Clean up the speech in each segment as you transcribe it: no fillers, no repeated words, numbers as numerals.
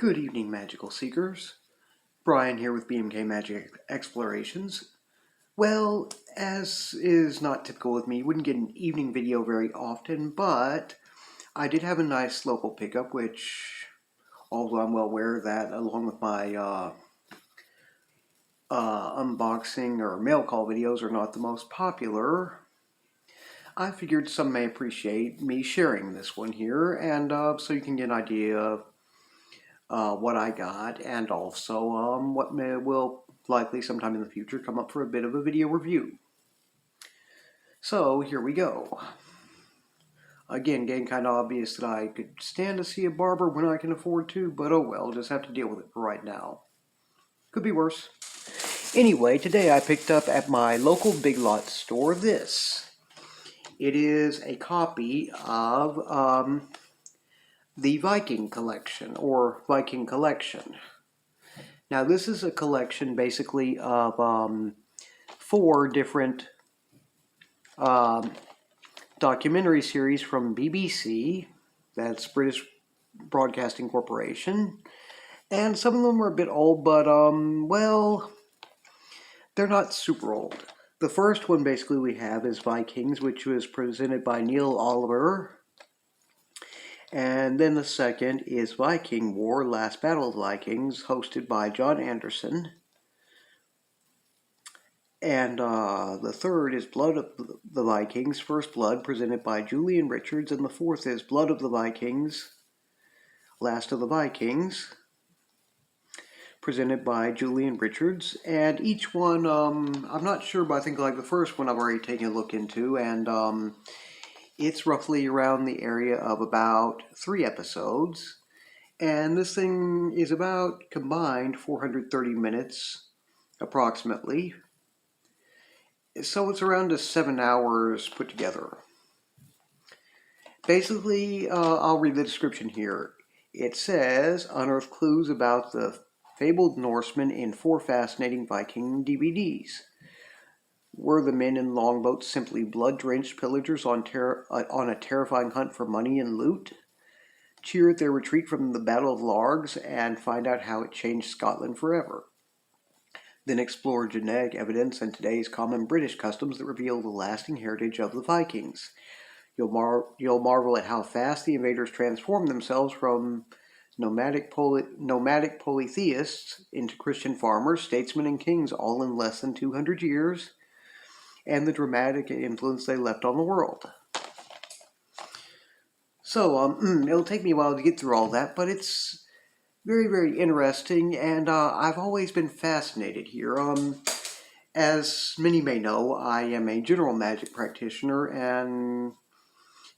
Good evening, magical seekers. Brian here with BMK Magic Explorations. Well, as is not typical with me, you wouldn't get an evening video very often, but I did have a nice local pickup, which, although I'm well aware that along with my unboxing or mail call videos are not the most popular, I figured some may appreciate me sharing this one here, and so you can get an idea of what I got, and also what will likely sometime in the future come up for a bit of a video review. So here we go. Again, getting kind of obvious that I could stand to see a barber when I can afford to, but oh well, just have to deal with it for right now. Could be worse. Anyway, today I picked up at my local Big Lots store this. It is a copy of the Viking collection, or Viking collection. Now this is a collection basically of 4 different documentary series from BBC, that's British Broadcasting Corporation, and some of them are a bit old, but well, they're not super old. The first one basically we have is Vikings, which was presented by Neil Oliver. And then the second is Viking War, Last Battle of the Vikings, hosted by John Anderson. And the third is Blood of the Vikings, First Blood, presented by Julian Richards. And the fourth is Blood of the Vikings, Last of the Vikings, presented by Julian Richards. And each one, I'm not sure, but I think like the first one I've already taken a look into. And it's roughly around the area of about 3 episodes. And this thing is about combined 430 minutes, approximately. So it's around 7 hours put together. Basically, I'll read the description here. It says, unearth clues about the fabled Norsemen in 4 fascinating Viking DVDs. Were the men in longboats simply blood-drenched pillagers on a terrifying hunt for money and loot? Cheer at their retreat from the Battle of Largs and find out how it changed Scotland forever. Then explore genetic evidence and today's common British customs that reveal the lasting heritage of the Vikings. You'll marvel at how fast the invaders transformed themselves from nomadic polytheists into Christian farmers, statesmen, and kings, all in less than 200 years, and the dramatic influence they left on the world. So, it'll take me a while to get through all that, but it's very, very interesting, and I've always been fascinated here. As many may know, I am a general magic practitioner and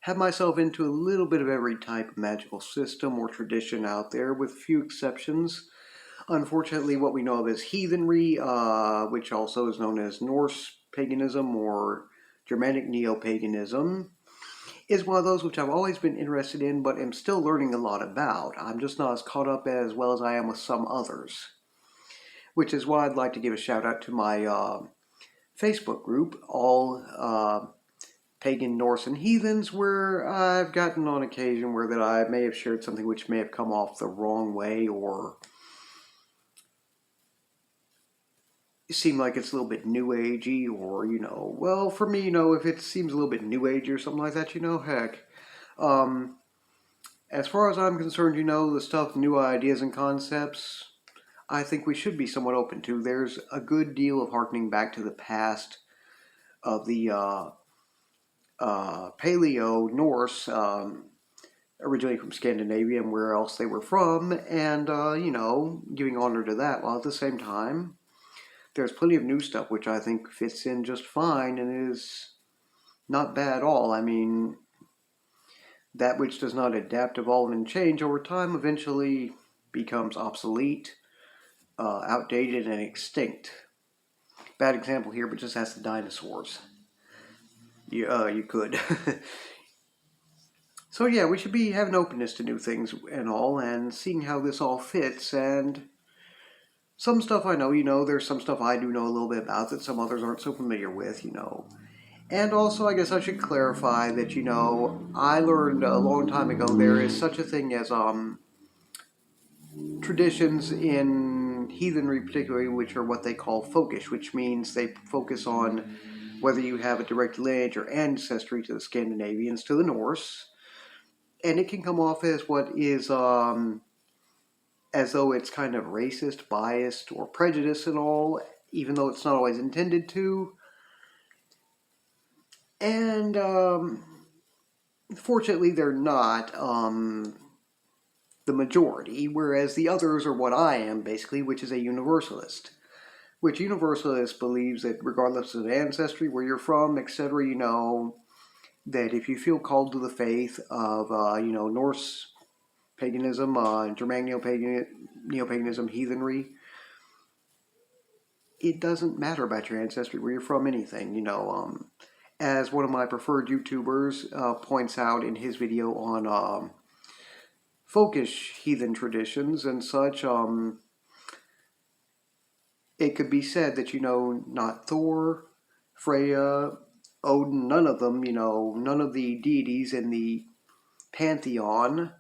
have myself into a little bit of every type of magical system or tradition out there, with a few exceptions. Unfortunately, what we know of as heathenry, which also is known as Norse paganism or Germanic neo-paganism, is one of those which I've always been interested in, but am still learning a lot about. I'm just not as caught up as well as I am with some others. Which is why I'd like to give a shout out to my Facebook group, All Pagan, Norse, and Heathens, where I've gotten on occasion where that I may have shared something which may have come off the wrong way, or seem like it's a little bit new agey, or, well, for me, if it seems a little bit new agey or something like that, heck. As far as I'm concerned, the stuff, new ideas and concepts, I think we should be somewhat open to. There's a good deal of harkening back to the past of the Paleo Norse, originally from Scandinavia and where else they were from, and, giving honor to that, while at the same time, there's plenty of new stuff which I think fits in just fine and is not bad at all. I mean, that which does not adapt, evolve, and change over time eventually becomes obsolete, outdated, and extinct. Bad example here, but just ask the dinosaurs. You could. So yeah, we should be having openness to new things and all, and seeing how this all fits, and some stuff I know, there's some stuff I do know a little bit about that some others aren't so familiar with, And also, I guess I should clarify that, I learned a long time ago there is such a thing as, traditions in heathenry particularly, which are what they call folkish, which means they focus on whether you have a direct lineage or ancestry to the Scandinavians, to the Norse. And it can come off as what is as though it's kind of racist, biased, or prejudiced and all, even though it's not always intended to. And fortunately, they're not the majority, whereas the others are what I am, basically, which is a universalist. Which universalist believes that regardless of ancestry, where you're from, etc., that if you feel called to the faith of, Norse paganism, Germanic neo-paganism, heathenry, it doesn't matter about your ancestry, where you're from, anything, as one of my preferred YouTubers points out in his video on folkish heathen traditions and such, it could be said that, not Thor, Freya, Odin, none of them, none of the deities in the pantheon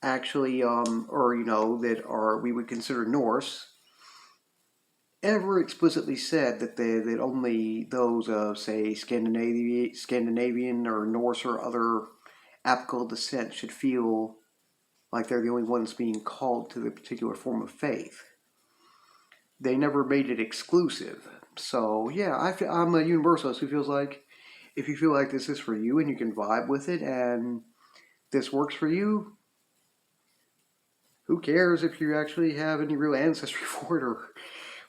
actually, that are, we would consider Norse, ever explicitly said that only those of, say, Scandinavian or Norse or other apical descent should feel like they're the only ones being called to the particular form of faith. They never made it exclusive. So, yeah, I'm a universalist who feels like if you feel like this is for you and you can vibe with it and this works for you, who cares if you actually have any real ancestry for it or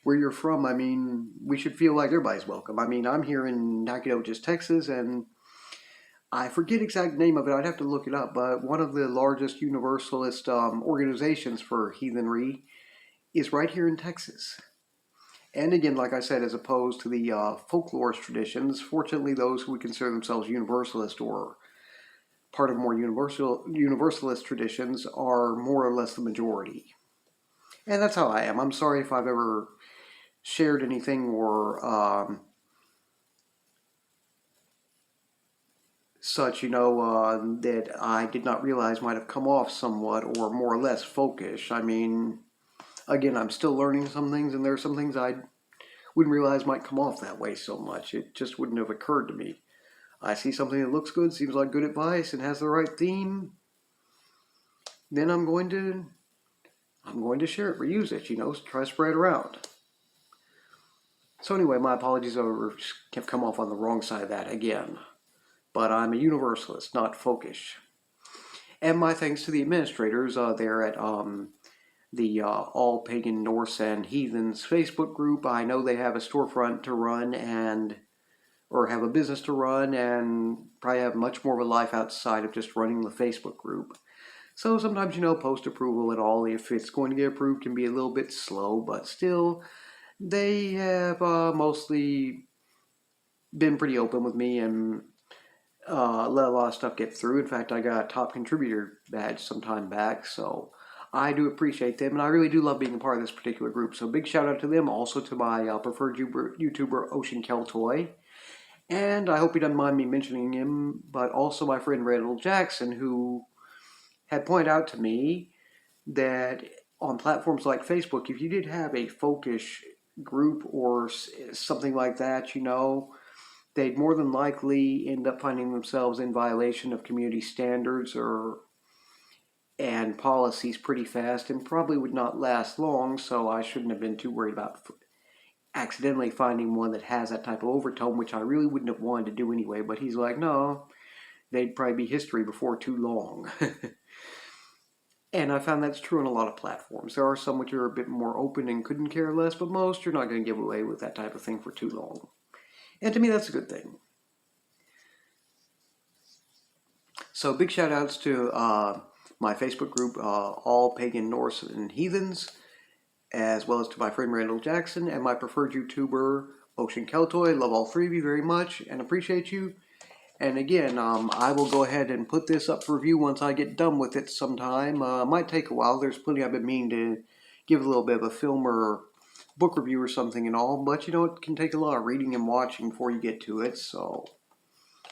where you're from? I mean, we should feel like everybody's welcome. I mean, I'm here in Nacogdoches, Texas, and I forget exact name of it. I'd have to look it up, but one of the largest universalist organizations for heathenry is right here in Texas. And again, like I said, as opposed to the folklorist traditions, fortunately, those who would consider themselves universalist or part of more universalist traditions are more or less the majority. And that's how I am. I'm sorry if I've ever shared anything or such, that I did not realize might have come off somewhat or more or less folkish. I mean, again, I'm still learning some things, and there are some things I wouldn't realize might come off that way so much. It just wouldn't have occurred to me. I see something that looks good, seems like good advice, and has the right theme, then I'm going to share it, reuse it, try to spread it around. So anyway, my apologies, I have come off on the wrong side of that again. But I'm a universalist, not folkish. And my thanks to the administrators there at the All Pagan Norse and Heathens Facebook group. I know they have a storefront to run or have a business to run and probably have much more of a life outside of just running the Facebook group. So sometimes, post-approval and all, if it's going to get approved, can be a little bit slow, but still, they have mostly been pretty open with me and let a lot of stuff get through. In fact, I got a top contributor badge some time back, so I do appreciate them, and I really do love being a part of this particular group. So big shout out to them, also to my preferred YouTuber, Ocean Keltoy. And I hope he doesn't mind me mentioning him, but also my friend Randall Jackson, who had pointed out to me that on platforms like Facebook, if you did have a folkish group or something like that, they'd more than likely end up finding themselves in violation of community standards and policies pretty fast, and probably would not last long, so I shouldn't have been too worried about accidentally finding one that has that type of overtone, which I really wouldn't have wanted to do anyway. But he's like, no, they'd probably be history before too long. And I found that's true on a lot of platforms. There are some which are a bit more open and couldn't care less, but most you're not going to get away with that type of thing for too long. And to me, that's a good thing. So big shout outs to my Facebook group, All Pagan Norse and Heathens, as well as to my friend Randall Jackson and my preferred YouTuber, Ocean Keltoy. Love all three of you very much and appreciate you. And again, I will go ahead and put this up for review once I get done with it sometime. Might take a while. There's plenty I've been meaning to give a little bit of a film or book review or something and all, but it can take a lot of reading and watching before you get to it, so.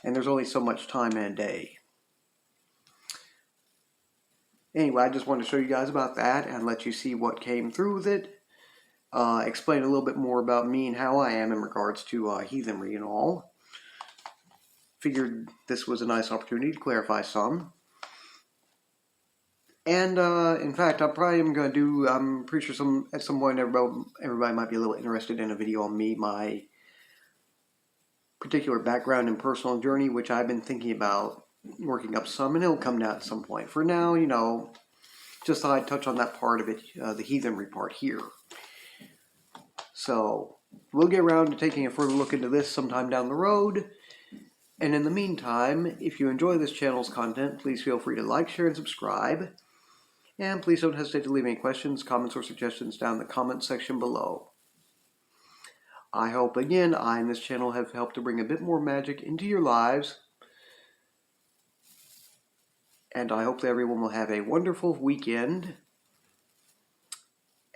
And there's only so much time in a day. Anyway, I just wanted to show you guys about that and let you see what came through with it. Explain a little bit more about me and how I am in regards to heathenry and all. Figured this was a nice opportunity to clarify some. And in fact, I probably am going to do, I'm pretty sure at some point everybody might be a little interested in a video on me, my particular background and personal journey, which I've been thinking about working up some, and it'll come down at some point. For now, you know, just thought I'd touch on that part of it, the heathenry part here. So, we'll get around to taking a further look into this sometime down the road. And in the meantime, if you enjoy this channel's content, please feel free to like, share, and subscribe. And please don't hesitate to leave any questions, comments, or suggestions down in the comment section below. I hope, again, I and this channel have helped to bring a bit more magic into your lives. And I hope that everyone will have a wonderful weekend.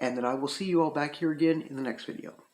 And that I will see you all back here again in the next video.